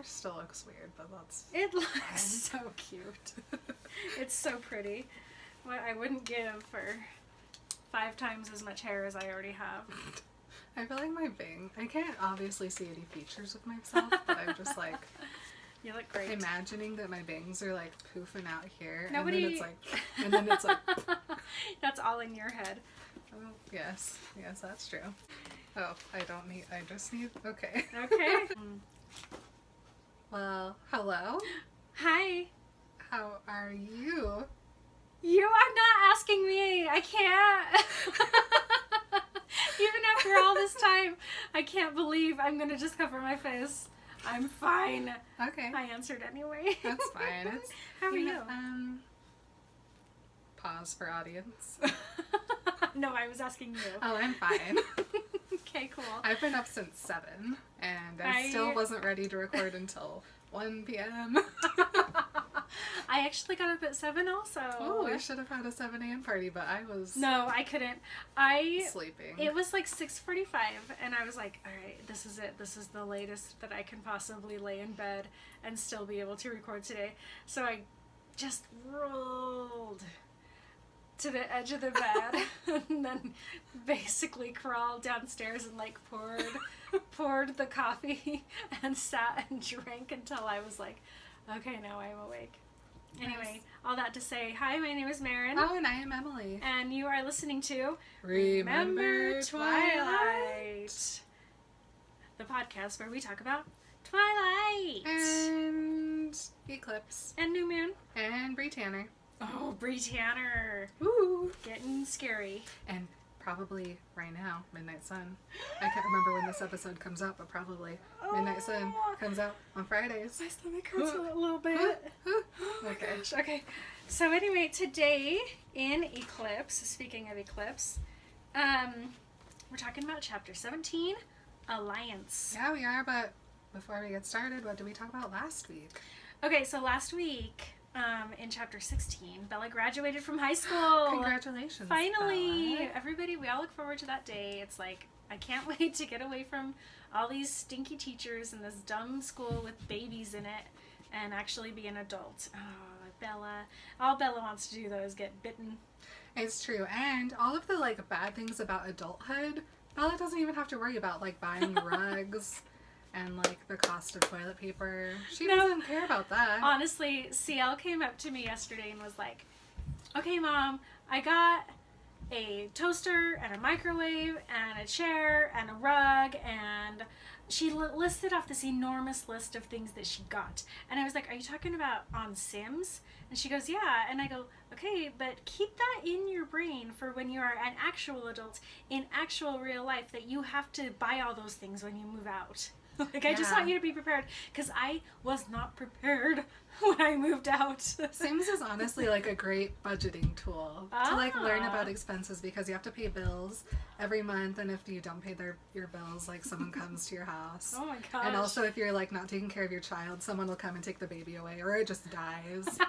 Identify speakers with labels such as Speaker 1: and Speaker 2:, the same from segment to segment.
Speaker 1: still looks weird, but that's...
Speaker 2: It looks so cute. It's so pretty. What I wouldn't give for 5 times as much hair as I already have.
Speaker 1: I feel like my bang... I can't obviously see any features of myself, but I'm just like...
Speaker 2: You look great.
Speaker 1: Imagining that my bangs are like poofing out here,
Speaker 2: Nobody...
Speaker 1: and then it's like... And then it's like...
Speaker 2: That's all in your head.
Speaker 1: Oh, yes, that's true. Oh, I just need... Okay.
Speaker 2: Okay.
Speaker 1: Well, hello.
Speaker 2: Hi.
Speaker 1: How are you?
Speaker 2: You are not asking me. I can't. Even after all this time, I can't believe I'm going to just cover my face. I'm fine.
Speaker 1: Okay.
Speaker 2: I answered anyway.
Speaker 1: That's fine.
Speaker 2: How are you?
Speaker 1: Pause for audience.
Speaker 2: No, I was asking you.
Speaker 1: Oh, I'm fine.
Speaker 2: Okay, cool.
Speaker 1: I've been up since 7, and I still wasn't ready to record until 1 p.m.
Speaker 2: I actually got up at 7 also.
Speaker 1: Oh, we should have had a 7 a.m. party, but I was...
Speaker 2: No, I couldn't.
Speaker 1: Sleeping.
Speaker 2: It was like 6:45, and I was like, alright, this is it. This is the latest that I can possibly lay in bed and still be able to record today. So I just rolled to the edge of the bed and then basically crawled downstairs and like poured the coffee and sat and drank until I was like, okay, now I'm awake. Anyway, all that to say, hi, my name is Marin.
Speaker 1: Oh, and I am Emily.
Speaker 2: And you are listening to
Speaker 1: Remember Twilight,
Speaker 2: the podcast where we talk about Twilight
Speaker 1: and Eclipse
Speaker 2: and New Moon
Speaker 1: and Bree Tanner.
Speaker 2: Oh, Bree Tanner.
Speaker 1: Ooh.
Speaker 2: Getting scary.
Speaker 1: And probably right now, Midnight Sun. I can't remember when this episode comes out, but probably Midnight Sun comes out on Fridays.
Speaker 2: My stomach hurts a little bit. Oh my gosh. Okay. So anyway, today in Eclipse, speaking of Eclipse, we're talking about Chapter 17, Alliance.
Speaker 1: Yeah, we are, but before we get started, what did we talk about last week?
Speaker 2: Okay, so last week, in Chapter 16, Bella graduated from high school.
Speaker 1: Congratulations,
Speaker 2: finally,
Speaker 1: Bella.
Speaker 2: Everybody, we all look forward to that day. It's like, I can't wait to get away from all these stinky teachers and this dumb school with babies in it and actually be an adult. Oh, Bella. All Bella wants to do, though, is get bitten.
Speaker 1: It's true. And all of the, like, bad things about adulthood, Bella doesn't even have to worry about, like, buying rugs and, like, the cost of toilet paper. She doesn't care about that.
Speaker 2: Honestly, CL came up to me yesterday and was like, okay, Mom, I got a toaster and a microwave and a chair and a rug, and she listed off this enormous list of things that she got. And I was like, are you talking about on Sims? And she goes, yeah. And I go, okay, but keep that in your brain for when you are an actual adult in actual real life, that you have to buy all those things when you move out. Like, I just want you to be prepared, because I was not prepared when I moved out.
Speaker 1: Sims is honestly like a great budgeting tool to like learn about expenses, because you have to pay bills every month, and if you don't pay your bills, like someone comes to your house.
Speaker 2: Oh my gosh.
Speaker 1: And also if you're like not taking care of your child, someone will come and take the baby away, or it just dies.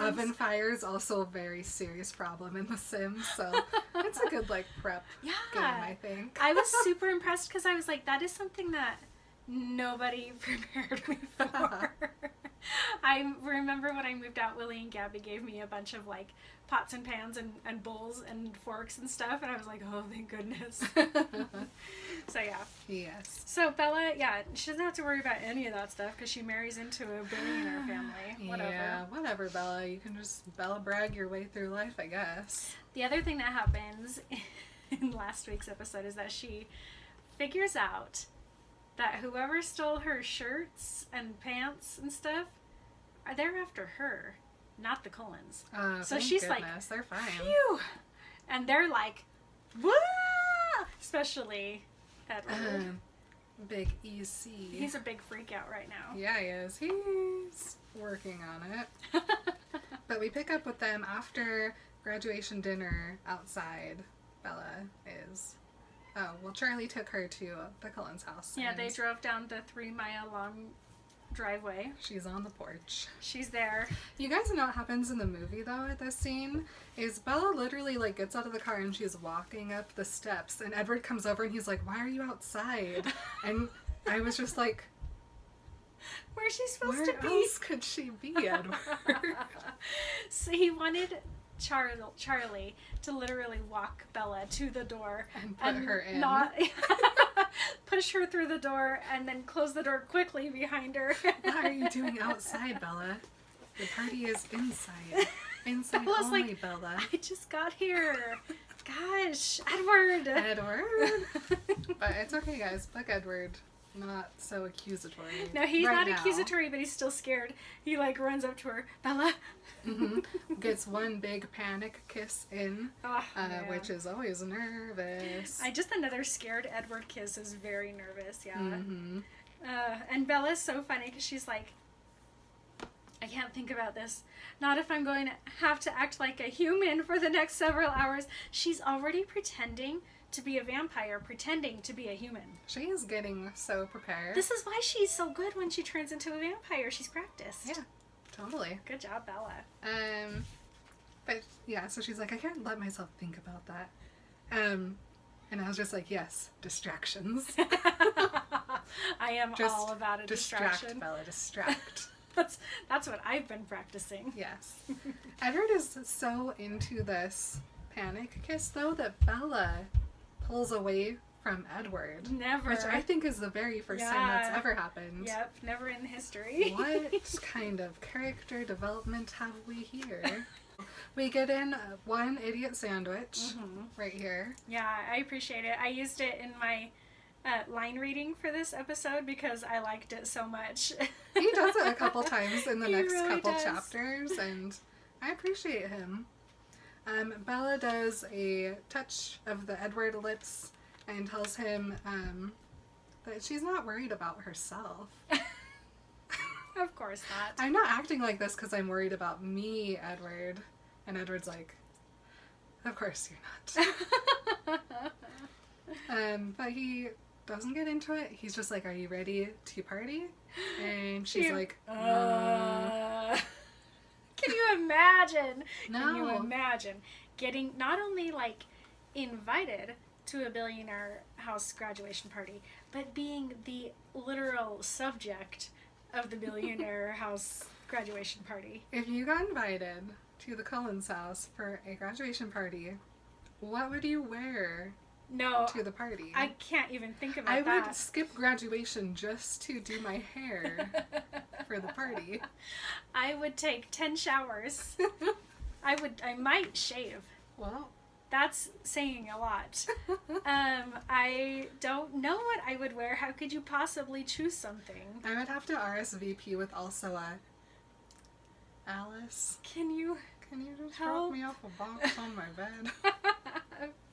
Speaker 1: Oven fire is also a very serious problem in The Sims, so it's a good like prep game, I think.
Speaker 2: I was super impressed, because I was like, that is something that nobody prepared me for. I remember when I moved out, Willie and Gabby gave me a bunch of like pots and pans and bowls and forks and stuff, and I was like, oh, thank goodness. So yeah.
Speaker 1: Yes.
Speaker 2: So Bella, she doesn't have to worry about any of that stuff, because she marries into a billionaire family. Whatever.
Speaker 1: Yeah, whatever, Bella. You can just Bella brag your way through life, I guess.
Speaker 2: The other thing that happens in last week's episode is that she figures out that whoever stole her shirts and pants and stuff, they're after her, not the Cullens.
Speaker 1: So
Speaker 2: she's
Speaker 1: goodness,
Speaker 2: like,
Speaker 1: they're fine.
Speaker 2: phew! And they're like, wah! Especially Edward.
Speaker 1: Big EC.
Speaker 2: He's a big freak out right now.
Speaker 1: Yeah, he is. He's working on it. But we pick up with them after graduation dinner outside. Bella is... Oh, well, Charlie took her to the Cullens' house.
Speaker 2: Yeah, they drove down the 3-mile-long driveway.
Speaker 1: She's on the porch.
Speaker 2: She's there.
Speaker 1: You guys know what happens in the movie, though, at this scene? Is Bella literally, like, gets out of the car and she's walking up the steps, and Edward comes over and he's like, why are you outside? And I was just like,
Speaker 2: Where's she supposed
Speaker 1: Where
Speaker 2: to be?
Speaker 1: else could she be, Edward?
Speaker 2: So he wanted Charlie to literally walk Bella to the door
Speaker 1: And put her in.
Speaker 2: not push her through the door and then close the door quickly behind her.
Speaker 1: What are you doing outside, Bella? The party is inside. Inside
Speaker 2: Bella's
Speaker 1: only,
Speaker 2: like,
Speaker 1: Bella.
Speaker 2: I just got here. Gosh, Edward.
Speaker 1: Edward. But it's okay, guys. Book Edward. Not so accusatory.
Speaker 2: No, he's
Speaker 1: right
Speaker 2: not
Speaker 1: now.
Speaker 2: accusatory, but he's still scared. He like runs up to her, Bella.
Speaker 1: Gets one big panic kiss in,
Speaker 2: Oh,
Speaker 1: which is always nervous.
Speaker 2: Just another scared Edward kiss is very nervous, yeah.
Speaker 1: Mm-hmm.
Speaker 2: And Bella's so funny because she's like, I can't think about this. Not if I'm going to have to act like a human for the next several hours. She's already pretending to be a vampire, pretending to be a human.
Speaker 1: She is getting so prepared.
Speaker 2: This is why she's so good when she turns into a vampire. She's practiced.
Speaker 1: Yeah, totally.
Speaker 2: Good job, Bella.
Speaker 1: But yeah, so she's like, I can't let myself think about that. And I was just like, yes, distractions.
Speaker 2: I am
Speaker 1: Just
Speaker 2: all about a distraction.
Speaker 1: Distract, Bella, distract.
Speaker 2: That's what I've been practicing.
Speaker 1: Yes. Edward is so into this panic kiss, though, that Bella pulls away from Edward.
Speaker 2: Never.
Speaker 1: Which I think is the very first time that's ever happened.
Speaker 2: Yep, never in history.
Speaker 1: What kind of character development have we here? We get in one idiot sandwich right here.
Speaker 2: Yeah, I appreciate it. I used it in my line reading for this episode because I liked it so much.
Speaker 1: He does it a couple times in the
Speaker 2: He
Speaker 1: next
Speaker 2: really
Speaker 1: couple
Speaker 2: does.
Speaker 1: chapters, and I appreciate him. Bella does a touch of the Edward lips and tells him that she's not worried about herself.
Speaker 2: Of course not.
Speaker 1: I'm not acting like this because I'm worried about me, Edward. And Edward's like, of course you're not. But he doesn't get into it. He's just like, are you ready to party? And she's like,
Speaker 2: Can you imagine?
Speaker 1: No.
Speaker 2: Can you imagine getting not only like invited to a billionaire house graduation party, but being the literal subject of the billionaire house graduation party?
Speaker 1: If you got invited to the Cullens house for a graduation party, what would you wear
Speaker 2: No,
Speaker 1: to the party?
Speaker 2: I can't even think about
Speaker 1: I
Speaker 2: that.
Speaker 1: would skip graduation just to do my hair for the party.
Speaker 2: I would take 10 showers. I might shave.
Speaker 1: Well,
Speaker 2: That's saying a lot. I don't know what I would wear. How could you possibly choose something?
Speaker 1: I would have to RSVP with also a Alice.
Speaker 2: Can you?
Speaker 1: Can you just
Speaker 2: Help.
Speaker 1: drop me off a box on my bed,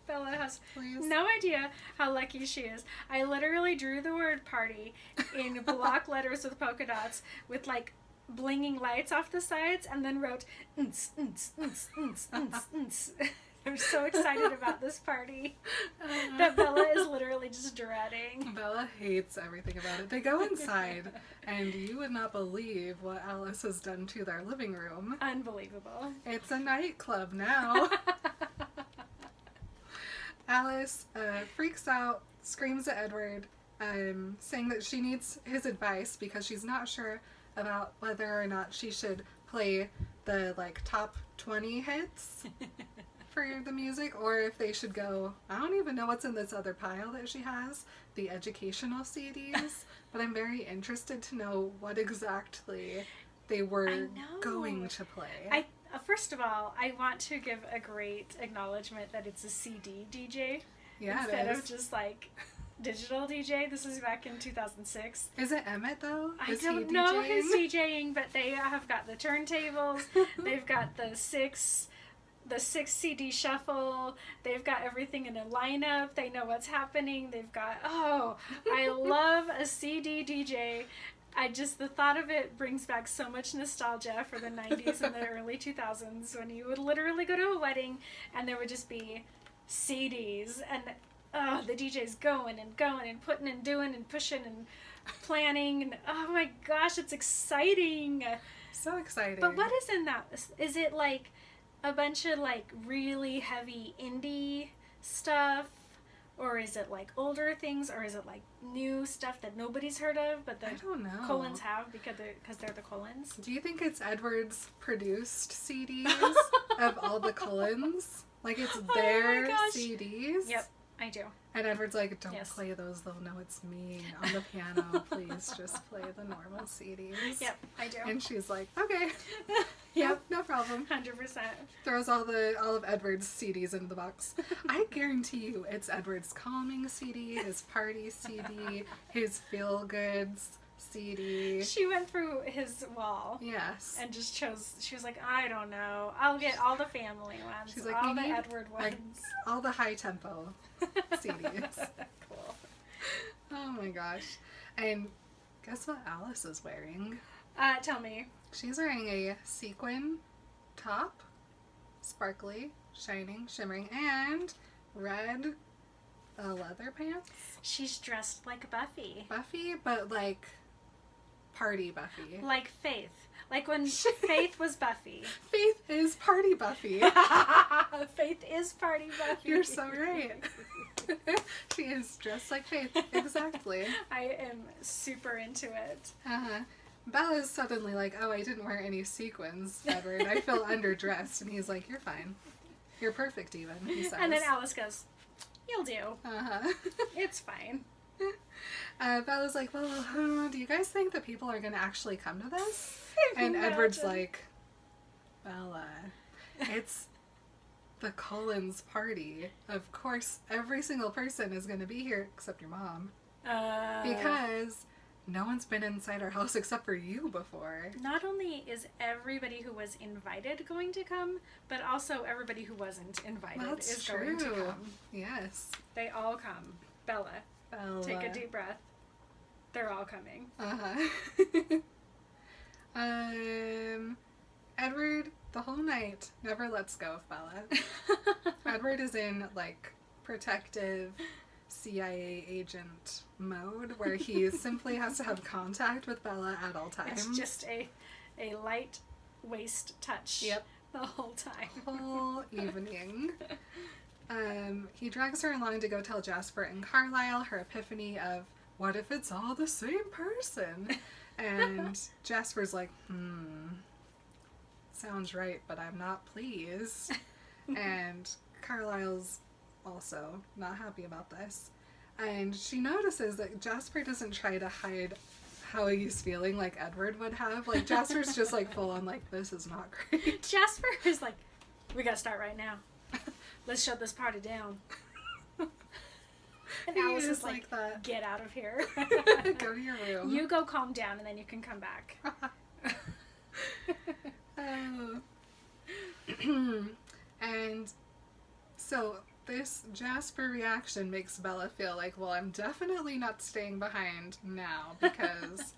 Speaker 2: Bella has
Speaker 1: please?
Speaker 2: no idea how lucky she is. I literally drew the word party in block letters with polka dots with like blinging lights off the sides and then wrote "ns, ns, ns, ns, ns, ns." I'm so excited about this party that Bella is literally just dreading.
Speaker 1: Bella hates everything about it. They go inside, and you would not believe what Alice has done to their living room.
Speaker 2: Unbelievable.
Speaker 1: It's a nightclub now. Alice freaks out, screams at Edward, saying that she needs his advice because she's not sure about whether or not she should play the like top 20 hits for the music, or if they should go, I don't even know what's in this other pile that she has, the educational CDs, but I'm very interested to know what exactly they were going to play.
Speaker 2: First of all, I want to give a great acknowledgement that it's a CD DJ instead
Speaker 1: it is.
Speaker 2: of just like digital DJ. This is back in 2006.
Speaker 1: Is it Emmett though?
Speaker 2: I
Speaker 1: Is he
Speaker 2: don't know
Speaker 1: DJing?
Speaker 2: who's DJing, but they have got the turntables. They've got the six CD shuffle. They've got everything in a lineup. They know what's happening. They've got, I love a CD DJ. The thought of it brings back so much nostalgia for the 90s and the early 2000s when you would literally go to a wedding and there would just be CDs and the DJ's going and putting and doing and pushing and planning and oh my gosh, it's exciting.
Speaker 1: So exciting.
Speaker 2: But what is in that? Is it like a bunch of like really heavy indie stuff, Or is it like older things, or is it like new stuff that nobody's heard of, but the
Speaker 1: I don't know.
Speaker 2: Colons have because they're the Colons?
Speaker 1: Do you think it's Edward's produced CDs of all the Cullens? Like it's their CDs?
Speaker 2: Yep, I do.
Speaker 1: And Edward's like, don't
Speaker 2: Yes.
Speaker 1: play those, they'll know it's me on the piano. Please just play the normal CDs.
Speaker 2: Yep, I do.
Speaker 1: And she's like, okay.
Speaker 2: Yep,
Speaker 1: No problem.
Speaker 2: 100%.
Speaker 1: Throws all of Edward's CDs into the box. I guarantee you it's Edward's calming CD, his party CD, his feel goods CD.
Speaker 2: She went through his wall.
Speaker 1: Yes.
Speaker 2: And just chose, she was like, I don't know. I'll get all the family ones.
Speaker 1: She's like,
Speaker 2: all
Speaker 1: we
Speaker 2: the
Speaker 1: need,
Speaker 2: Edward ones.
Speaker 1: like, all the high tempo CDs.
Speaker 2: Cool.
Speaker 1: Oh my gosh. And guess what Alice is wearing?
Speaker 2: Tell me.
Speaker 1: She's wearing a sequin top, sparkly, shining, shimmering, and red leather pants.
Speaker 2: She's dressed like Buffy.
Speaker 1: Buffy, but like party Buffy.
Speaker 2: Like Faith. Like when Faith was Buffy.
Speaker 1: Faith is party Buffy.
Speaker 2: Faith is party Buffy.
Speaker 1: You're so right. She is dressed like Faith. Exactly.
Speaker 2: I am super into it.
Speaker 1: Uh-huh. Bella's suddenly like, oh, I didn't wear any sequins, Edward. I feel underdressed. And he's like, you're fine. You're perfect even, he says.
Speaker 2: And then Alice goes, you'll do.
Speaker 1: Uh-huh.
Speaker 2: It's fine.
Speaker 1: Bella's like, well, do you guys think that people are going to actually come to this? And
Speaker 2: Imagine.
Speaker 1: Edward's like, Bella, it's the Cullens party. Of course, every single person is going to be here except your mom. Because no one's been inside our house except for you before.
Speaker 2: Not only is everybody who was invited going to come, but also everybody who wasn't invited is going to come.
Speaker 1: Yes.
Speaker 2: They all come. Bella, take a deep breath. They're all coming.
Speaker 1: Uh-huh. Edward, the whole night, never lets go of Bella. Edward is in, like, protective CIA agent mode where he simply has to have contact with Bella at all times.
Speaker 2: It's just a light waist touch.
Speaker 1: Yep.
Speaker 2: The whole time.
Speaker 1: Whole evening. He drags her along to go tell Jasper and Carlisle her epiphany of, what if it's all the same person? And Jasper's like, sounds right, but I'm not pleased. And Carlisle's also not happy about this. And she notices that Jasper doesn't try to hide how he's feeling like Edward would have. Like, Jasper's just like full on like, this is not great.
Speaker 2: Jasper is like, we gotta start right now. Let's shut this party down. And
Speaker 1: He
Speaker 2: Alice
Speaker 1: is
Speaker 2: is like
Speaker 1: that.
Speaker 2: get out of here.
Speaker 1: Go to your room.
Speaker 2: You go calm down and then you can come back.
Speaker 1: And so this Jasper reaction makes Bella feel like, well, I'm definitely not staying behind now because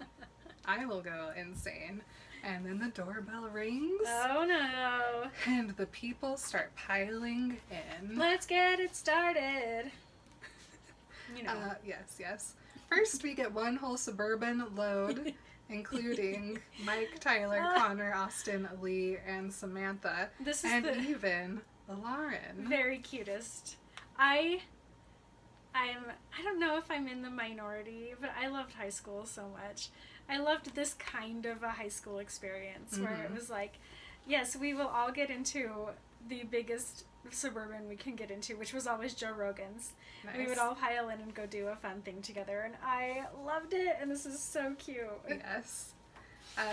Speaker 1: I will go insane. And then the doorbell rings.
Speaker 2: Oh no.
Speaker 1: And the people start piling in.
Speaker 2: Let's get it started. You know.
Speaker 1: Yes. First, we get one whole suburban load, including Mike, Tyler, Connor, Austin, Lee, and Samantha.
Speaker 2: This is
Speaker 1: and
Speaker 2: the
Speaker 1: even Lauren.
Speaker 2: very cutest. I don't know if I'm in the minority, but I loved high school so much. I loved this kind of a high school experience where it was like, yes, we will all get into the biggest suburban we can get into, which was always Joe Rogan's.
Speaker 1: Nice.
Speaker 2: We would all pile in and go do a fun thing together, and I loved it, and this is so cute.
Speaker 1: Yes.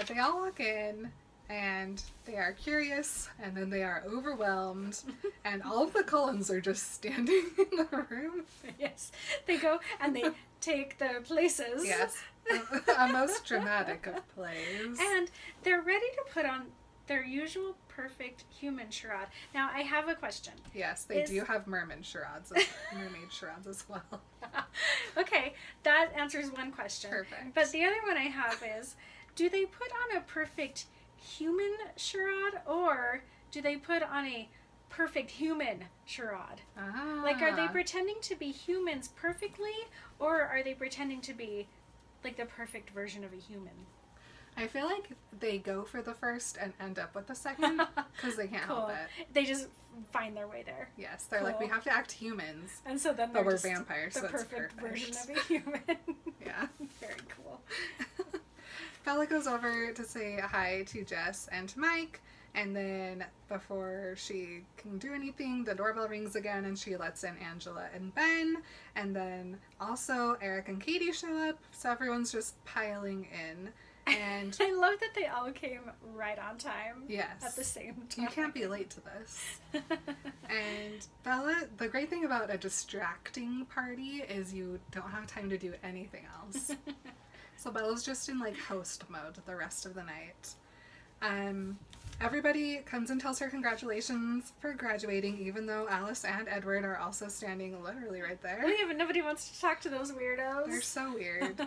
Speaker 1: They all walk in, and they are curious, and then they are overwhelmed, and all of the Cullens are just standing in the room.
Speaker 2: Yes. They go and they take their places.
Speaker 1: Yes. A most dramatic of plays.
Speaker 2: And they're ready to put on their usual perfect human charade. Now, I have a question.
Speaker 1: Yes, they do have mermaid charades as well.
Speaker 2: Okay, that answers one question.
Speaker 1: Perfect.
Speaker 2: But the other one I have is, do they put on a perfect human charade, or do they put on a perfect human charade? Like, are they pretending to be humans perfectly, or are they pretending to be like the perfect version of a human?
Speaker 1: I feel like they go for the first and end up with the second because they can't help it.
Speaker 2: They just find their way there.
Speaker 1: Yes, they're like, we have to act humans.
Speaker 2: And so then
Speaker 1: but we're
Speaker 2: just
Speaker 1: vampires,
Speaker 2: the
Speaker 1: so
Speaker 2: perfect
Speaker 1: it's
Speaker 2: version of a human.
Speaker 1: Yeah.
Speaker 2: Very cool.
Speaker 1: Bella goes over to say hi to Jess and to Mike, and then before she can do anything, the doorbell rings again and she lets in Angela and Ben, and then also Eric and Katie show up, so everyone's just piling in. And
Speaker 2: I love that they all came right on time.
Speaker 1: Yes.
Speaker 2: At the same time.
Speaker 1: You can't be late to this. And Bella, the great thing about a distracting party is you don't have time to do anything else. So Bella's just in like host mode the rest of the night. Everybody comes and tells her congratulations for graduating, even though Alice and Edward are also standing literally right there.
Speaker 2: Yeah, but nobody wants to talk to those weirdos.
Speaker 1: They're so weird.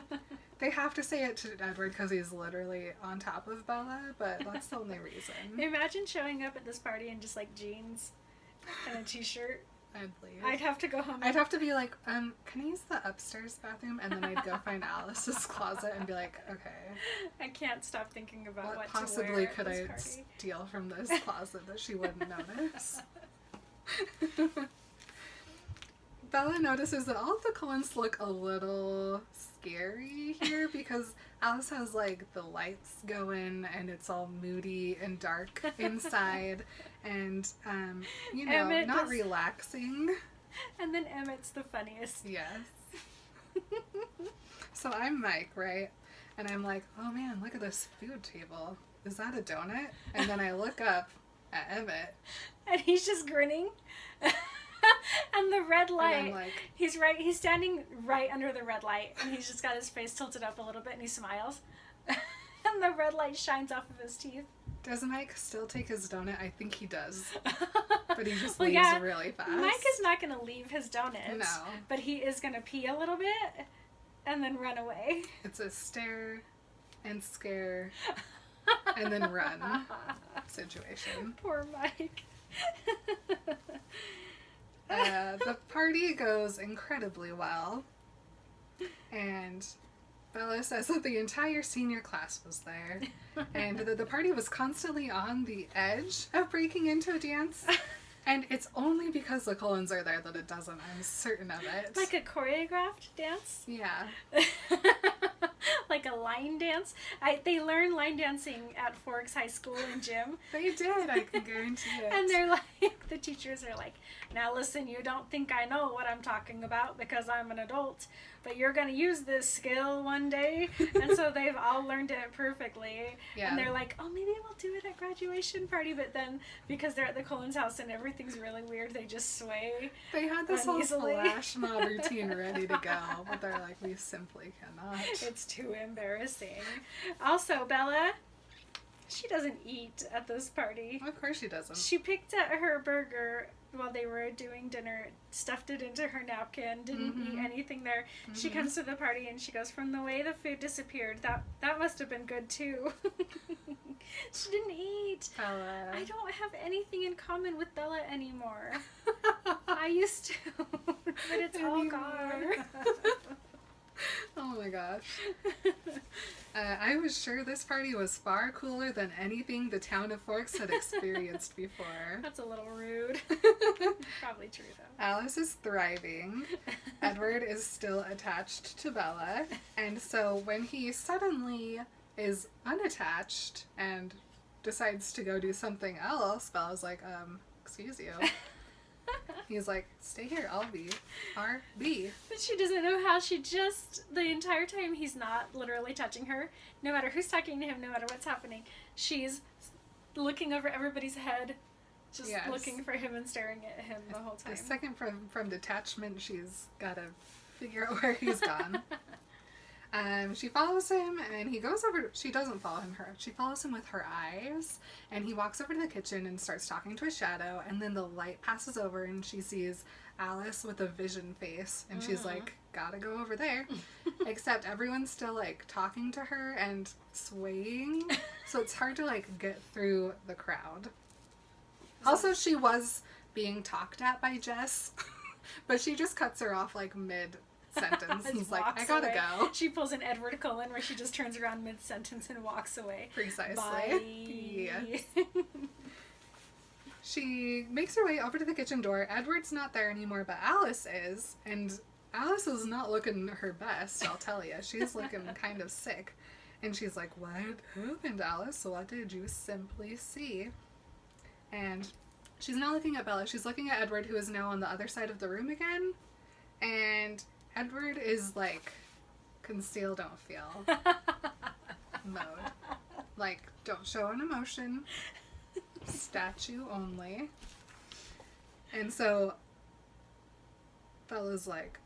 Speaker 1: They have to say it to Edward because he's literally on top of Bella, but that's the only reason.
Speaker 2: Imagine showing up at this party in just like jeans and a t-shirt.
Speaker 1: I'd leave.
Speaker 2: I'd have to go home.
Speaker 1: I'd have to be like, can I use the upstairs bathroom? And then I'd go find Alice's closet and be like, okay.
Speaker 2: I can't stop thinking about what
Speaker 1: possibly
Speaker 2: to wear
Speaker 1: could
Speaker 2: at this
Speaker 1: I
Speaker 2: party.
Speaker 1: steal from this closet that she wouldn't notice? Bella notices that all of the Cullens look a little scary here because Alice has like the lights going and it's all moody and dark inside and you know,
Speaker 2: Emmett
Speaker 1: not relaxing.
Speaker 2: And then Emmett's the funniest.
Speaker 1: Yes. So I'm Mike, right? And I'm like, oh man, look at this food table. Is that a donut? And then I look up at Emmett.
Speaker 2: And he's just grinning. And the red light,
Speaker 1: And I'm like,
Speaker 2: he's standing right under the red light, and he's just got his face tilted up a little bit, and he smiles. And the red light shines off of his teeth.
Speaker 1: does Mike still take his donut? I think he does. But he just
Speaker 2: Well,
Speaker 1: leaves
Speaker 2: yeah,
Speaker 1: really fast.
Speaker 2: Mike is not going to leave his donuts.
Speaker 1: No.
Speaker 2: But he is going to pee a little bit, and then run away.
Speaker 1: It's a stare and scare and then run situation.
Speaker 2: Poor Mike.
Speaker 1: The party goes incredibly well, and Bella says that the entire senior class was there, and that the party was constantly on the edge of breaking into a dance, and it's only because the Cullens are there that it doesn't. I'm certain of it.
Speaker 2: Like a choreographed dance?
Speaker 1: Yeah.
Speaker 2: Like a line dance? They learn line dancing at Forks High School in gym.
Speaker 1: They did, I can guarantee it.
Speaker 2: And they're like, the teachers are like, now listen, you don't think I know what I'm talking about because I'm an adult, but you're going to use this skill one day. And so they've all learned it perfectly.
Speaker 1: Yeah.
Speaker 2: And they're like, oh, maybe we'll do it at graduation party. But then because they're at the Cullens' house and everything's really weird, they just sway.
Speaker 1: They had this
Speaker 2: uneasily.
Speaker 1: whole flash mob routine ready to go, but they're like, we simply cannot.
Speaker 2: It's too embarrassing. Also, Bella, she doesn't eat at this party.
Speaker 1: Of course she doesn't.
Speaker 2: She picked at her burger while they were doing dinner, stuffed it into her napkin, didn't eat anything there. She comes to the party and she goes, from the way the food disappeared, that must have been good too. She didn't eat.
Speaker 1: Bella.
Speaker 2: I don't have anything in common with Bella anymore. I used to, but it's all gone.
Speaker 1: Oh my gosh. I was sure this party was far cooler than anything the town of Forks had experienced before.
Speaker 2: That's a little rude. Probably true, though.
Speaker 1: Alice is thriving. Edward is still attached to Bella. And so when he suddenly is unattached and decides to go do something else, Bella's like, excuse you. He's like, stay here, I'll be RB.
Speaker 2: But she doesn't know how the entire time he's not literally touching her, no matter who's talking to him, no matter what's happening, she's looking over everybody's head, just looking for him and staring at him the whole time.
Speaker 1: The second from detachment, she's got to figure out where he's gone. She follows him, and he goes over. She doesn't follow him. She follows him with her eyes, and he walks over to the kitchen and starts talking to a shadow. And then the light passes over, and she sees Alice with a vision face, and she's like, "Gotta go over there." Except everyone's still like talking to her and swaying, so it's hard to like get through the crowd. Also, she was being talked at by Jess, but she just cuts her off like mid mid-sentence. He's like,
Speaker 2: walks
Speaker 1: I gotta
Speaker 2: away.
Speaker 1: go.
Speaker 2: She pulls an Edward Cullen where she just turns around mid-sentence and walks away.
Speaker 1: Precisely.
Speaker 2: Bye.
Speaker 1: Yes. She makes her way over to the kitchen door. Edward's not there anymore, but Alice is. And Alice is not looking her best, I'll tell you. She's looking kind of sick. And she's like, what happened, Alice? What did you simply see? And she's not looking at Bella. She's looking at Edward, who is now on the other side of the room again. And Edward is like, conceal, don't feel mode. Like, don't show an emotion. Statue only. And so Bella's like,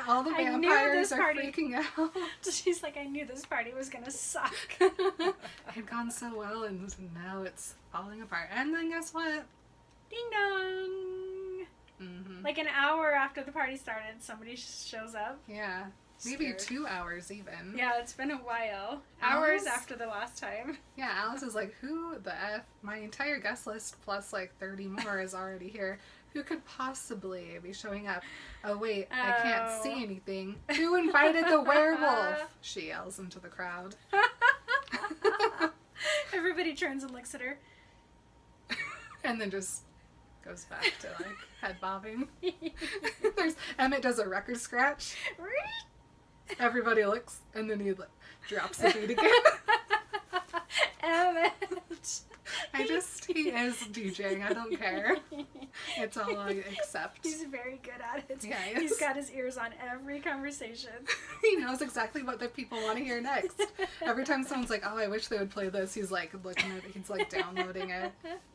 Speaker 1: all the vampires are freaking out.
Speaker 2: She's like, I knew this party was gonna suck.
Speaker 1: It had gone so well, and now it's falling apart. And then guess what?
Speaker 2: Ding dong!
Speaker 1: Mm-hmm.
Speaker 2: Like an hour after the party started, somebody shows up.
Speaker 1: Yeah. Maybe
Speaker 2: Scared.
Speaker 1: 2 hours even.
Speaker 2: Yeah, it's been a while.
Speaker 1: Alice?
Speaker 2: Hours after the last time.
Speaker 1: Yeah, Alice is like, who the F? My entire guest list plus like 30 more is already here. Who could possibly be showing up? Oh, wait, I can't see anything. Who invited the werewolf? She yells into the crowd.
Speaker 2: Everybody turns and looks at her.
Speaker 1: And then just goes back to like head bobbing. Emmett does a record scratch. Everybody looks, and then he like drops the beat again.
Speaker 2: Emmett.
Speaker 1: He is DJing. I don't care. It's all I accept.
Speaker 2: He's very good at it.
Speaker 1: Yeah,
Speaker 2: He's got his ears on every conversation.
Speaker 1: He knows exactly what the people want to hear next. Every time someone's like, oh, I wish they would play this, he's like looking at it, he's like downloading it.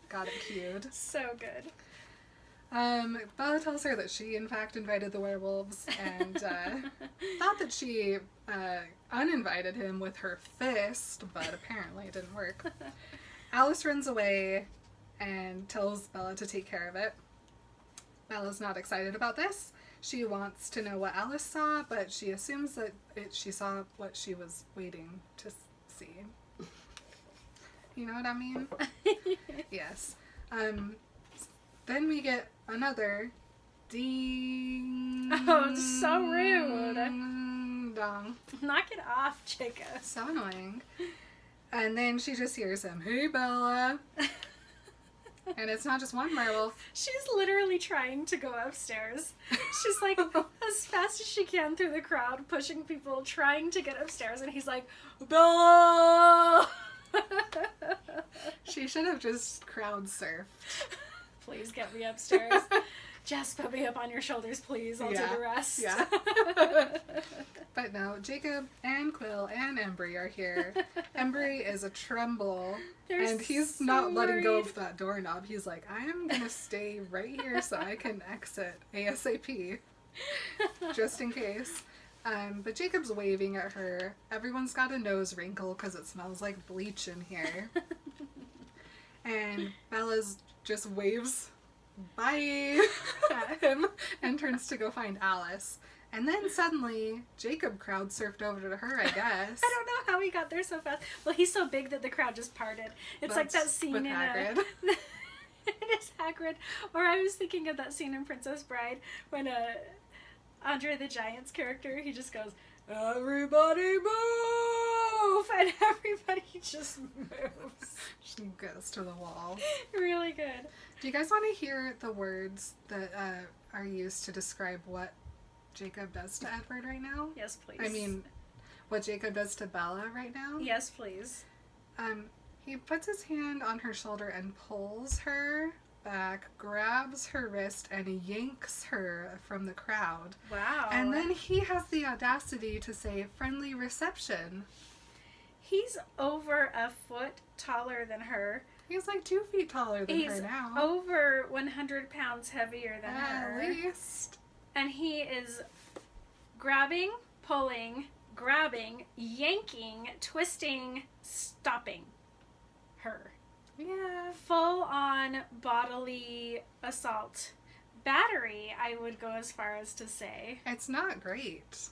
Speaker 1: Got it queued.
Speaker 2: So good.
Speaker 1: Bella tells her that she in fact invited the werewolves and thought that she uninvited him with her fist, but apparently it didn't work. Alice runs away and tells Bella to take care of it. Bella's not excited about this. She wants to know what Alice saw, but she assumes that she saw what she was waiting to see. You know what I mean? Yes. Then we get another ding.
Speaker 2: Oh, it's so rude.
Speaker 1: Dong.
Speaker 2: Knock it off, Jacob.
Speaker 1: So annoying. And then she just hears him, hey, Bella. And it's not just one werewolf.
Speaker 2: She's literally trying to go upstairs. She's like, as fast as she can through the crowd, pushing people, trying to get upstairs, and he's like, Bella!
Speaker 1: She should have just crowd surfed.
Speaker 2: Please get me upstairs. Just put me up on your shoulders, please. I'll do the rest.
Speaker 1: Yeah. But no, Jacob and Quill and Embry are here. Embry is a tremble. And he's
Speaker 2: so
Speaker 1: not letting go
Speaker 2: worried.
Speaker 1: of that doorknob. He's like, I am going to stay right here so I can exit ASAP. Just in case. But Jacob's waving at her. Everyone's got a nose wrinkle because it smells like bleach in here. And Bella's just waves bye at him and turns to go find Alice. And then suddenly, Jacob crowd surfed over to her, I guess.
Speaker 2: I don't know how he got there so fast. Well, he's so big that the crowd just parted. It's like that scene
Speaker 1: with
Speaker 2: in
Speaker 1: Hagrid.
Speaker 2: It is Hagrid. Or I was thinking of that scene in Princess Bride when Andre the Giant's character, he just goes, everybody move! And everybody just moves.
Speaker 1: She goes to the wall.
Speaker 2: Really good.
Speaker 1: Do you guys want to hear the words that are used to describe what Jacob does to Edward right now?
Speaker 2: Yes, please.
Speaker 1: I mean, what Jacob does to Bella right now?
Speaker 2: Yes, please.
Speaker 1: He puts his hand on her shoulder and pulls her back, grabs her wrist, and yanks her from the crowd.
Speaker 2: Wow.
Speaker 1: And then he has the audacity to say, friendly reception.
Speaker 2: He's over a foot taller than her.
Speaker 1: He's like 2 feet taller than
Speaker 2: He's
Speaker 1: her now.
Speaker 2: over 100 pounds heavier than her.
Speaker 1: At least.
Speaker 2: And he is grabbing, pulling, grabbing, yanking, twisting, stopping her.
Speaker 1: Yeah.
Speaker 2: Full on bodily assault. Battery, I would go as far as to say.
Speaker 1: It's not great.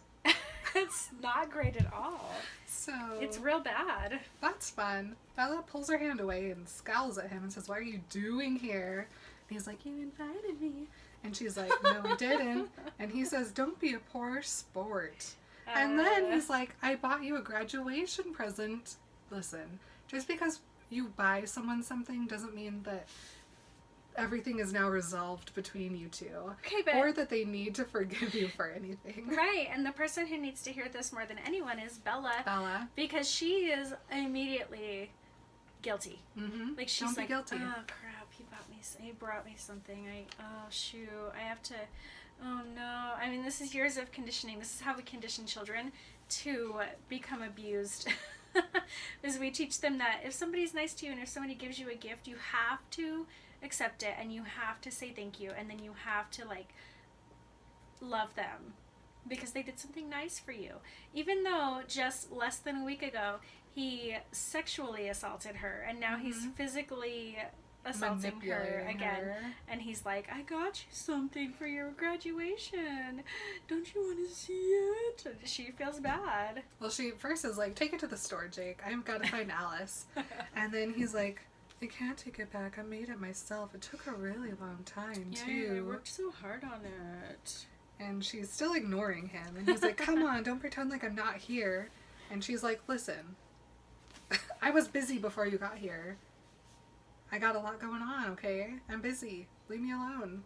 Speaker 2: It's not great at all.
Speaker 1: So
Speaker 2: It's real bad.
Speaker 1: that's fun. Bella pulls her hand away and scowls at him and says, what are you doing here? he's like, you invited me. And she's like, no, I didn't. And he says, don't be a poor sport. And then he's like, I bought you a graduation present. Listen, just because you buy someone something doesn't mean that everything is now resolved between you two.
Speaker 2: Okay, but...
Speaker 1: Or that they need to forgive you for anything.
Speaker 2: Right, and the person who needs to hear this more than anyone is Bella.
Speaker 1: Bella.
Speaker 2: Because she is immediately guilty.
Speaker 1: Mm-hmm.
Speaker 2: Like, she's
Speaker 1: Don't be
Speaker 2: like,
Speaker 1: guilty.
Speaker 2: oh, crap, he brought me something. Oh, shoot, I have to... Oh, no. I mean, this is years of conditioning. This is how we condition children to become abused. Is we teach them that if somebody's nice to you and if somebody gives you a gift, you have to accept it and you have to say thank you and then you have to, like, love them because they did something nice for you. Even though just less than a week ago, he sexually assaulted her and now he's physically assaulting her again. And he's like, I got you something for your graduation. Don't you want to see it? And she feels bad.
Speaker 1: Well, she first is like, take it to the store, Jake. I've got to find Alice. And then he's like, I can't take it back. I made it myself. It took a really long time, too.
Speaker 2: Yeah, I worked so hard on it.
Speaker 1: And she's still ignoring him. And he's like, come on, don't pretend like I'm not here. And she's like, listen, I was busy before you got here. I got a lot going on, okay? I'm busy. Leave me alone.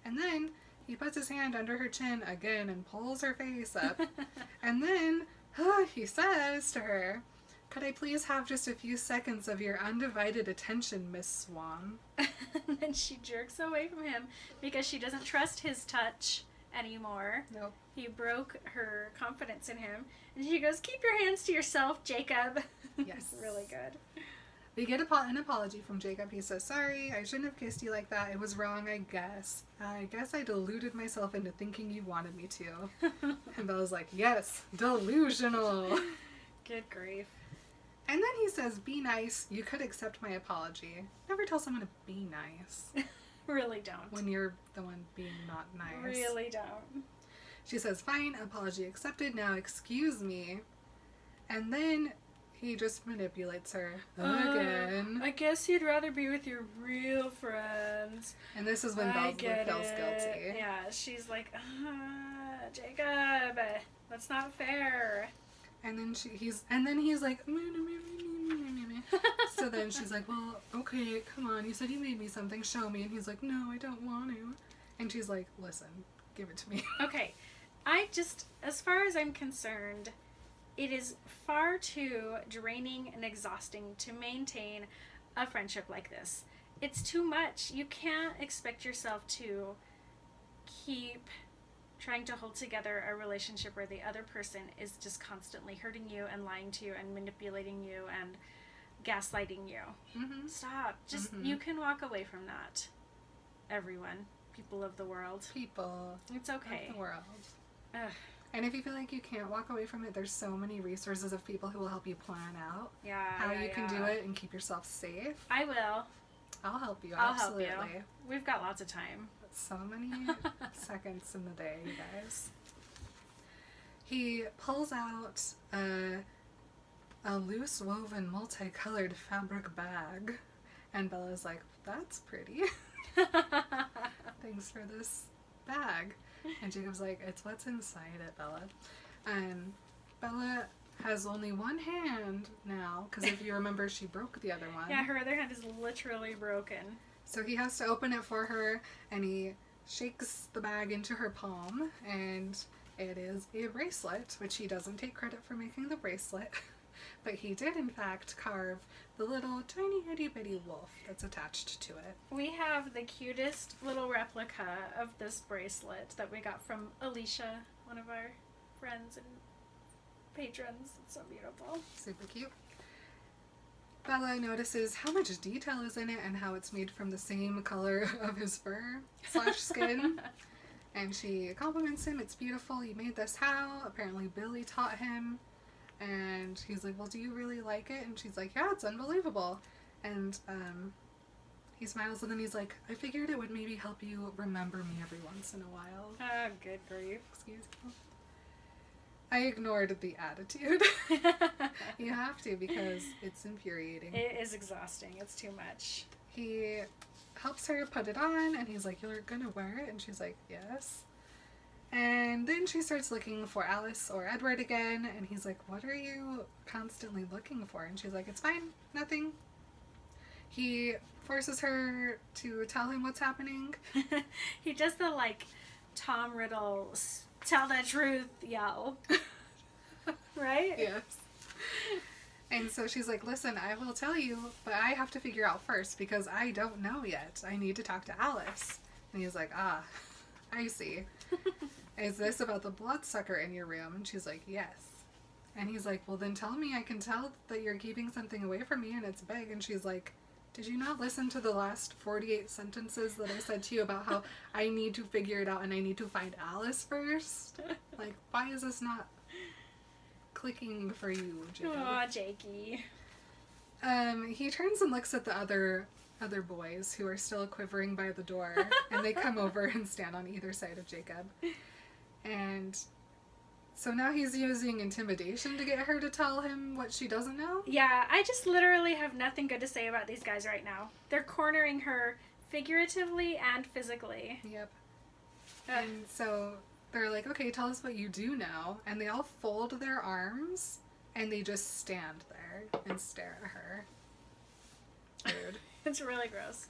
Speaker 1: And then he puts his hand under her chin again and pulls her face up. And then he says to her, could I please have just a few seconds of your undivided attention, Miss Swan?
Speaker 2: And then she jerks away from him because she doesn't trust his touch anymore.
Speaker 1: Nope.
Speaker 2: He broke her confidence in him. And she goes, keep your hands to yourself, Jacob.
Speaker 1: Yes.
Speaker 2: Really good.
Speaker 1: We get an apology from Jacob. He says, sorry, I shouldn't have kissed you like that. It was wrong, I guess. I guess I deluded myself into thinking you wanted me to. And Bella's like, yes, delusional.
Speaker 2: Good grief.
Speaker 1: And then he says, be nice. You could accept my apology. Never tell someone to be nice.
Speaker 2: Really don't.
Speaker 1: When you're the one being not nice.
Speaker 2: Really don't.
Speaker 1: She says, fine, apology accepted. Now excuse me. And then he just manipulates her again.
Speaker 2: I guess you'd rather be with your real friends.
Speaker 1: And this is when Bella feels guilty.
Speaker 2: Yeah, she's like, Jacob, that's not fair.
Speaker 1: And then he's like, so then she's like, well, okay, come on, you said you made me something, show me. And he's like, no, I don't want to. And she's like, listen, give it to me.
Speaker 2: Okay, as far as I'm concerned, it is far too draining and exhausting to maintain a friendship like this. It's too much. You can't expect yourself to keep trying to hold together a relationship where the other person is just constantly hurting you and lying to you and manipulating you and gaslighting you. Mm-hmm. Stop. Just, you can walk away from that. Everyone. People of the world.
Speaker 1: People.
Speaker 2: It's okay.
Speaker 1: Of the world.
Speaker 2: Ugh.
Speaker 1: And if you feel like you can't walk away from it, there's so many resources of people who will help you plan out how you can do it and keep yourself safe.
Speaker 2: I will.
Speaker 1: I'll help you.
Speaker 2: I'll
Speaker 1: absolutely.
Speaker 2: help you. We've got lots of time.
Speaker 1: So many seconds in the day, you guys. He pulls out a loose woven multicolored fabric bag, and Bella's like, that's pretty. Thanks for this bag. And Jacob's like, it's what's inside it, Bella. Bella has only one hand now, because if you remember, she broke the other one.
Speaker 2: Yeah, her other hand is literally broken.
Speaker 1: So he has to open it for her, and he shakes the bag into her palm, and it is a bracelet, which he doesn't take credit for making the bracelet, but he did, in fact, carve the little tiny itty-bitty wolf that's attached to it.
Speaker 2: We have the cutest little replica of this bracelet that we got from Alicia, one of our friends and patrons. It's so beautiful.
Speaker 1: Super cute. Bella notices how much detail is in it and how it's made from the same color of his fur / skin. And she compliments him. It's beautiful. You made this how? Apparently Billy taught him. And he's like, well, do you really like it? And she's like, yeah, it's unbelievable. And he smiles and then he's like, I figured it would maybe help you remember me every once in a while.
Speaker 2: Oh, good grief.
Speaker 1: Excuse me. I ignored the attitude. You have to because it's infuriating.
Speaker 2: It is exhausting. It's too much.
Speaker 1: He helps her put it on, and he's like, "You're gonna wear it?" And she's like, "Yes." And then she starts looking for Alice or Edward again, and he's like, "What are you constantly looking for?" And she's like, "It's fine, nothing." He forces her to tell him what's happening.
Speaker 2: He does the, like, Tom Riddle, tell the truth yell. Right?
Speaker 1: Yes. And so she's like, "Listen, I will tell you, but I have to figure out first because I don't know yet. I need to talk to Alice." And he's like, "Ah, I see. Is this about the bloodsucker in your room?" And she's like, "Yes." And he's like, "Well, then tell me. I can tell that you're keeping something away from me and it's big." And she's like, "Did you not listen to the last 48 sentences that I said to you about how I need to figure it out and I need to find Alice first? Like, why is this not clicking for you, Jake?"
Speaker 2: Aw, Jakey.
Speaker 1: He turns and looks at the other boys who are still quivering by the door, and they come over and stand on either side of Jacob. And so now he's using intimidation to get her to tell him what she doesn't know?
Speaker 2: Yeah, I just literally have nothing good to say about these guys right now. They're cornering her figuratively and physically.
Speaker 1: Yep. And so they're like, "Okay, tell us what you do know." And they all fold their arms, and they just stand there and stare at her. Weird.
Speaker 2: It's really gross.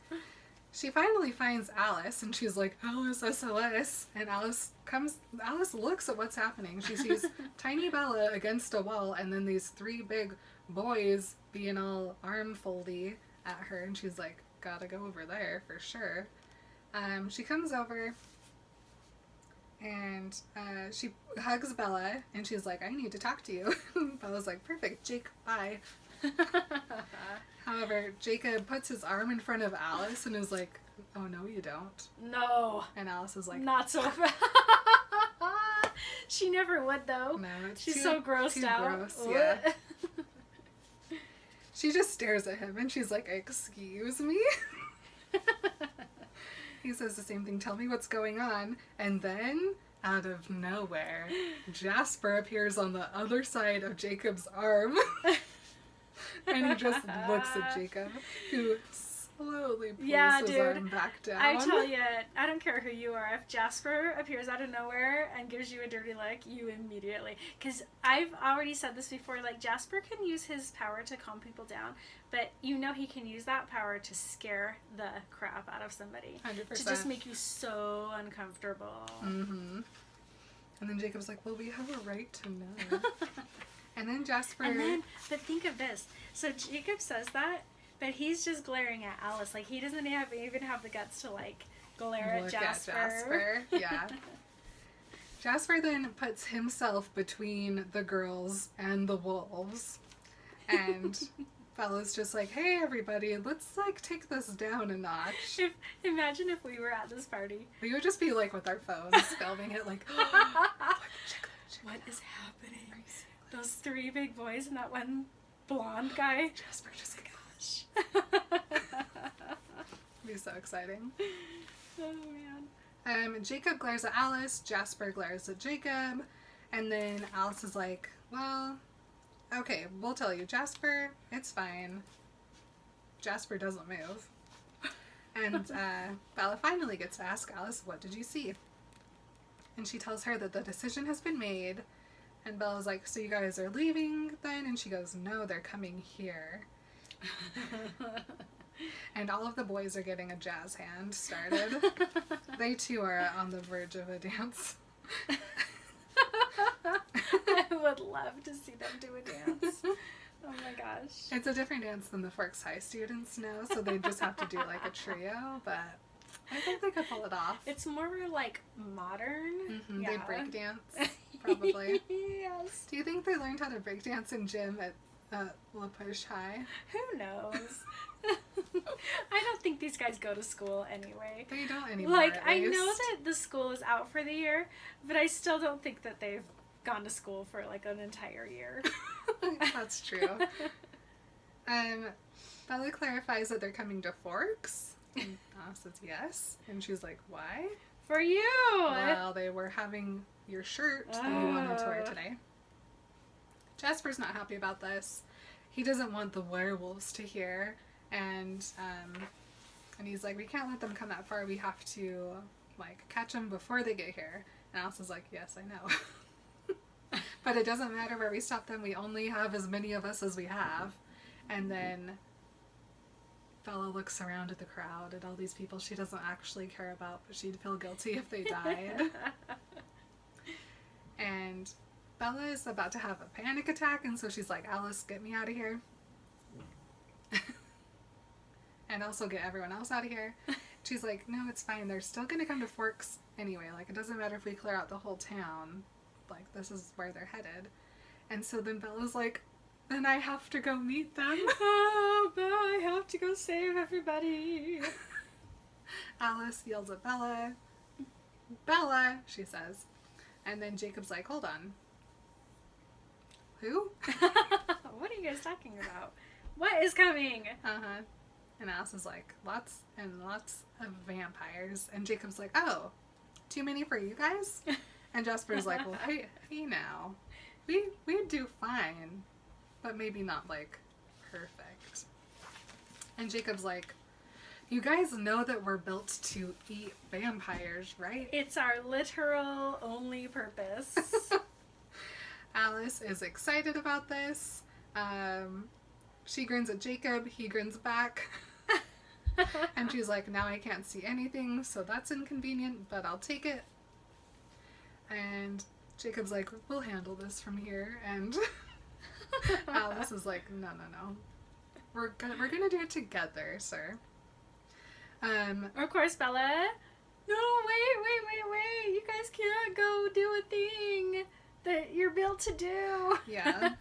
Speaker 1: She finally finds Alice, and she's like, "Alice, SOS." And Alice looks at what's happening. She sees tiny Bella against a wall, and then these three big boys being all arm foldy at her, and she's like, "Gotta go over there for sure." She comes over, and she hugs Bella, and she's like, "I need to talk to you." Bella's like, "Perfect, Jake, bye." However, Jacob puts his arm in front of Alice and is like, "Oh, no, you don't."
Speaker 2: No.
Speaker 1: And Alice is like,
Speaker 2: Not so fast. She never would, though.
Speaker 1: "No, it's
Speaker 2: She's
Speaker 1: too,
Speaker 2: so grossed
Speaker 1: too
Speaker 2: out.
Speaker 1: gross." Yeah. She just stares at him and she's like, "Excuse me?" He says the same thing, "Tell me what's going on." And then, out of nowhere, Jasper appears on the other side of Jacob's arm. And he just looks at Jacob, who slowly pulls his arm back down.
Speaker 2: I tell you, I don't care who you are. If Jasper appears out of nowhere and gives you a dirty look, you immediately... Because I've already said this before, like, Jasper can use his power to calm people down, but you know he can use that power to scare the crap out of somebody.
Speaker 1: 100%.
Speaker 2: To just make you so uncomfortable.
Speaker 1: Mm-hmm. And then Jacob's like, "Well, we have a right to know." And then Jasper...
Speaker 2: But think of this. So Jacob says that, but he's just glaring at Alice. Like, he doesn't even have the guts to, like, glare at Jasper.
Speaker 1: Yeah. Jasper then puts himself between the girls and the wolves. And Bella's just like, "Hey, everybody, let's, like, take this down a notch."
Speaker 2: Imagine if we were at this party.
Speaker 1: We would just be, like, with our phones, filming it, like,
Speaker 2: What is happening? Those three big boys and that one blonde guy.
Speaker 1: Jasper, just
Speaker 2: Gosh.
Speaker 1: It'd be so exciting.
Speaker 2: Oh, man.
Speaker 1: Jacob glares at Alice, Jasper glares at Jacob, and then Alice is like, "Well, okay, we'll tell you, Jasper, it's fine." Jasper doesn't move. And Bella finally gets to ask Alice, "What did you see?" And she tells her that the decision has been made. And Bella's like, "So you guys are leaving then?" And she goes, "No, they're coming here." And all of the boys are getting a jazz hand started. They too are on the verge of a dance.
Speaker 2: I would love to see them do a dance. Oh my gosh.
Speaker 1: It's a different dance than the Forks High students know, so they just have to do like a trio, but I think they could pull it off.
Speaker 2: It's more like modern.
Speaker 1: Mm-hmm.
Speaker 2: Yeah.
Speaker 1: They break dance, probably.
Speaker 2: Yes.
Speaker 1: Do you think they learned how to break dance in gym at La Push High?
Speaker 2: Who knows? I don't think these guys go to school anyway.
Speaker 1: They don't anymore.
Speaker 2: Like, I know that the school is out for the year, but I still don't think that they've gone to school for like an entire year.
Speaker 1: That's true. Bella clarifies that they're coming to Forks. And Alice says yes. And she's like, "Why?"
Speaker 2: For you!
Speaker 1: Well, they were having your shirt that you wanted to wear today. Jasper's not happy about this. He doesn't want the werewolves to hear. And And he's like, we can't let them come that far. We have to, like, catch them before they get here. And Alice is like, yes, I know. But it doesn't matter where we stop them. We only have as many of us as we have. And then Bella looks around at the crowd at all these people she doesn't actually care about, but she'd feel guilty if they died. And Bella is about to have a panic attack, and so she's like, Alice, get me out of here. And also get everyone else out of here. She's like, no, it's fine. They're still going to come to Forks anyway. Like, it doesn't matter if we clear out the whole town. Like, this is where they're headed. And so then Bella's like, then I have to go meet them.
Speaker 2: Oh, Bella, I have to go save everybody.
Speaker 1: Alice yells at Bella. Bella, she says. And then Jacob's like, hold on. Who?
Speaker 2: What are you guys talking about? What is coming?
Speaker 1: Uh-huh. And Alice is like, lots and lots of vampires. And Jacob's like, oh, too many for you guys? And Jasper's like, well, hey now. We'd do fine, but maybe not, like, perfect. And Jacob's like, you guys know that we're built to eat vampires, right?
Speaker 2: It's our literal only purpose.
Speaker 1: Alice is excited about this. She grins at Jacob. He grins back. And she's like, now I can't see anything, so that's inconvenient, but I'll take it. And Jacob's like, we'll handle this from here. And Alice is like, no. We're gonna do it together, sir.
Speaker 2: Of course, Bella. No, wait. You guys can't go do a thing that you're built to do.
Speaker 1: Yeah.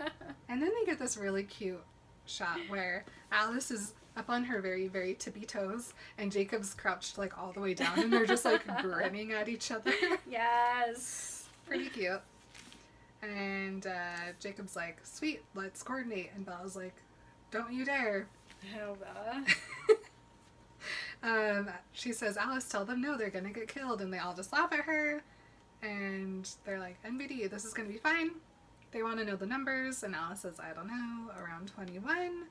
Speaker 1: And then they get this really cute shot where Alice is up on her very, very tippy toes, and Jacob's crouched, like, all the way down, and they're just, like, grinning at each other.
Speaker 2: Yes.
Speaker 1: Pretty cute. And Jacob's like, sweet, let's coordinate. And Bella's like, don't you dare.
Speaker 2: Oh, Bella.
Speaker 1: She says, Alice, tell them no, they're gonna get killed. And they all just laugh at her. And they're like, NBD, this is gonna be fine. They want to know the numbers. And Alice says, I don't know, around 21.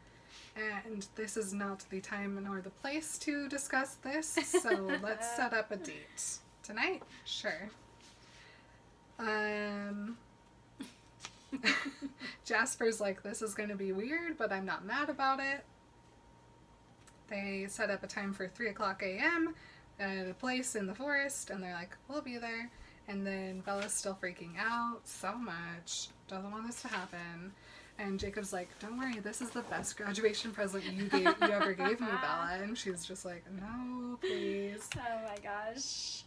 Speaker 1: And this is not the time nor the place to discuss this. So let's set up a date. Tonight? Sure. Jasper's like, this is gonna be weird, but I'm not mad about it. They set up a time for 3:00 a.m. at a place in the forest, and they're like, we'll be there. And then Bella's still freaking out so much, doesn't want this to happen. And Jacob's like, don't worry, this is the best graduation present you ever gave me, Bella. And she's just like, no, please.
Speaker 2: Oh my gosh.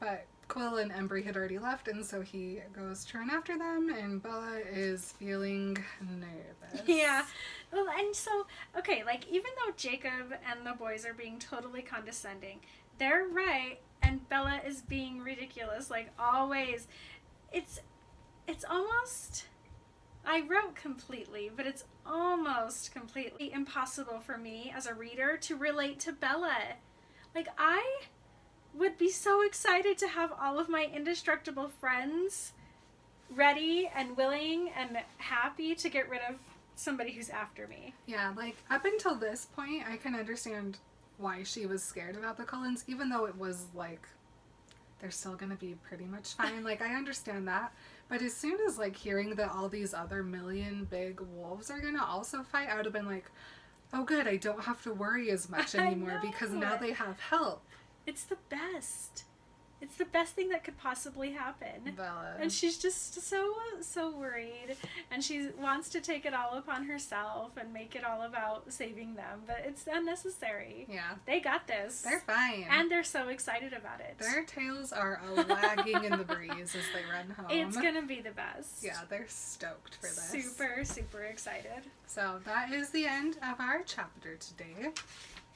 Speaker 1: But Quill and Embry had already left, and so he goes to run after them, and Bella is feeling nervous.
Speaker 2: Yeah. Well, and so, okay, like, even though Jacob and the boys are being totally condescending, they're right, and Bella is being ridiculous, like, always. It's almost, I wrote completely, but it's almost completely impossible for me as a reader to relate to Bella. Like, I would be so excited to have all of my indestructible friends ready and willing and happy to get rid of somebody who's after me.
Speaker 1: Yeah, like, up until this point, I can understand why she was scared about the Cullens, even though it was, like, they're still gonna be pretty much fine. Like, I understand that. But as soon as, like, hearing that all these other million big wolves are gonna also fight, I would have been like, oh good, I don't have to worry as much anymore because now they have help.
Speaker 2: It's the best. It's the best thing that could possibly happen.
Speaker 1: Bella.
Speaker 2: And she's just so worried. And she wants to take it all upon herself and make it all about saving them. But it's unnecessary.
Speaker 1: Yeah.
Speaker 2: They got this.
Speaker 1: They're fine.
Speaker 2: And they're so excited about it.
Speaker 1: Their tails are wagging in the breeze as they run home.
Speaker 2: It's gonna be the best.
Speaker 1: Yeah, they're stoked for this.
Speaker 2: Super excited.
Speaker 1: So that is the end of our chapter today.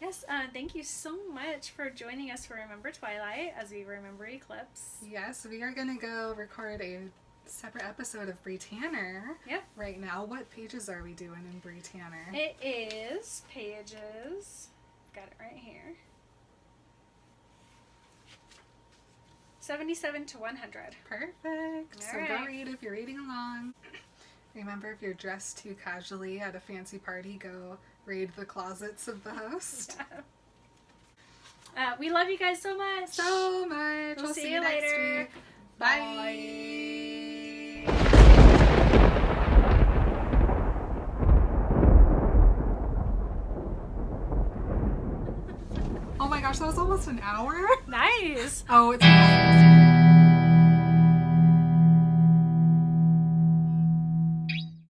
Speaker 2: Yes, thank you so much for joining us for Remember Twilight as we remember Eclipse.
Speaker 1: Yes, we are going to go record a separate episode of Bree Tanner.
Speaker 2: Yep.
Speaker 1: Right now. What pages are we doing in Bree Tanner?
Speaker 2: It is pages, got it right here, 77 to 100.
Speaker 1: Perfect. So
Speaker 2: All
Speaker 1: go
Speaker 2: right.
Speaker 1: read if you're reading along. Remember, if you're dressed too casually at a fancy party, go raid the closets of the house.
Speaker 2: We love you guys so much.
Speaker 1: So much.
Speaker 2: We'll see
Speaker 1: you
Speaker 2: you
Speaker 1: next
Speaker 2: later.
Speaker 1: week. Bye. Oh my gosh, that was almost an hour.
Speaker 2: Nice.
Speaker 1: Oh, it's